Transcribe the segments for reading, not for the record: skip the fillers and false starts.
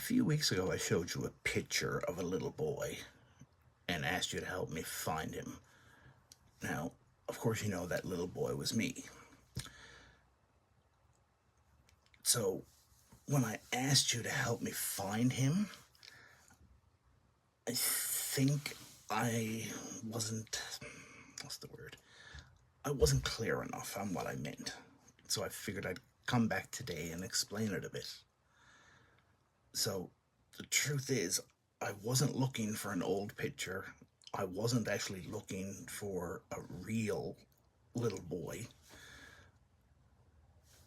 few weeks ago, I showed you a picture of a little boy and asked you to help me find him. Now, of course, you know that little boy was me. So, when I asked you to help me find him, I think I wasn't. What's the word? I wasn't clear enough on what I meant. So, I figured I'd come back today and explain it a bit. So, the truth is, I wasn't looking for an old picture. I wasn't actually looking for a real little boy.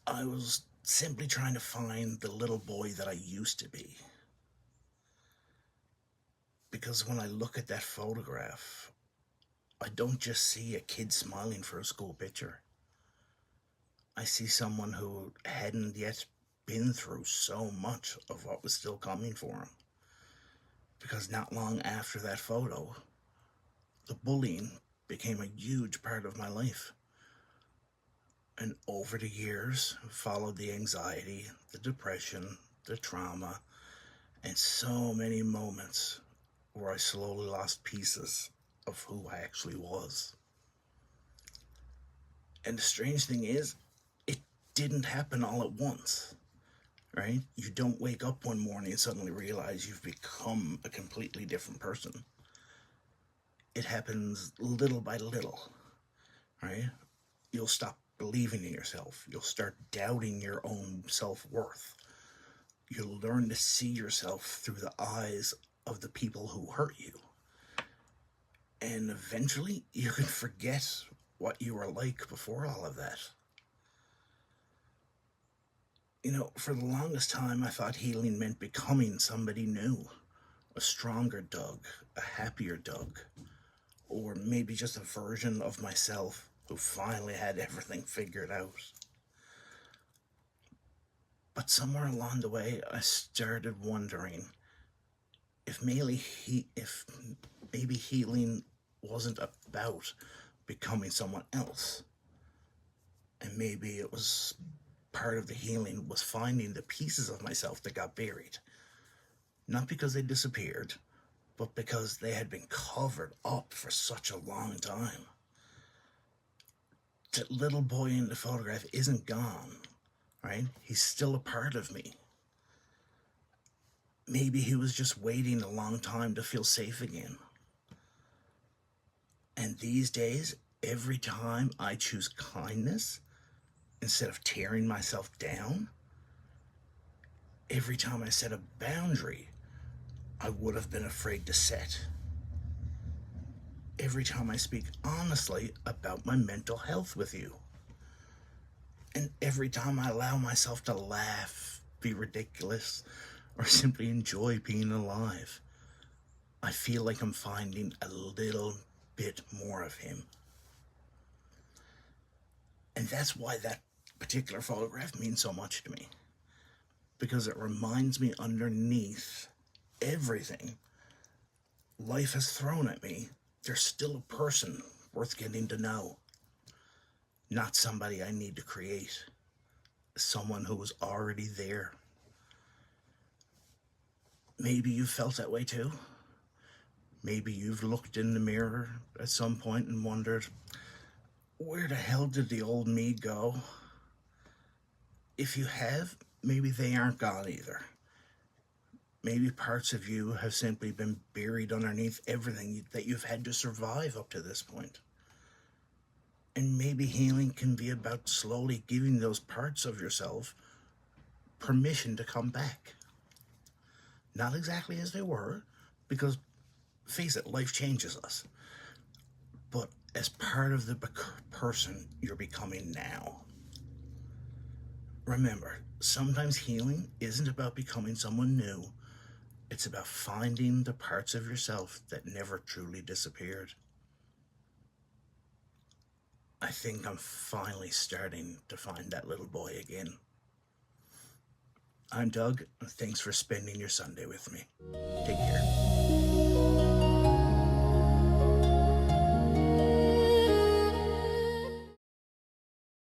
I was simply trying to find the little boy that I used to be. Because when I look at that photograph, I don't just see a kid smiling for a school picture. I see someone who hadn't yet been through so much of what was still coming for him. Because not long after that photo, the bullying became a huge part of my life. And over the years followed the anxiety, the depression, the trauma, and so many moments where I slowly lost pieces of who I actually was. And the strange thing is, it didn't happen all at once, right? You don't wake up one morning and suddenly realize you've become a completely different person. It happens little by little, right? You'll stop believing in yourself. You'll start doubting your own self-worth. You'll learn to see yourself through the eyes of the people who hurt you. And eventually, you can forget what you were like before all of that. You know, for the longest time, I thought healing meant becoming somebody new. A stronger Doug, a happier Doug, or maybe just a version of myself who finally had everything figured out. But somewhere along the way, I started wondering if maybe healing wasn't about becoming someone else, and maybe it was part of the healing was finding the pieces of myself that got buried, not because they disappeared, but because they had been covered up for such a long time. That little boy in the photograph isn't gone, right? He's still a part of me. Maybe he was just waiting a long time to feel safe again. And these days, every time I choose kindness instead of tearing myself down, every time I set a boundary I would have been afraid to set, every time I speak honestly about my mental health with you, and every time I allow myself to laugh, be ridiculous, or simply enjoy being alive, I feel like I'm finding a little bit more of him. And that's why that particular photograph means so much to me, because it reminds me underneath everything life has thrown at me, there's still a person worth getting to know. Not somebody I need to create. Someone who was already there. Maybe you felt that way too. Maybe you've looked in the mirror at some point and wondered, where the hell did the old me go? If you have, maybe they aren't gone either. Maybe parts of you have simply been buried underneath everything that you've had to survive up to this point. And maybe healing can be about slowly giving those parts of yourself permission to come back. Not exactly as they were, because, face it, life changes us. But as part of the person you're becoming now. Remember, sometimes healing isn't about becoming someone new. It's about finding the parts of yourself that never truly disappeared. I think I'm finally starting to find that little boy again. I'm Doug, and thanks for spending your Sunday with me. Take care.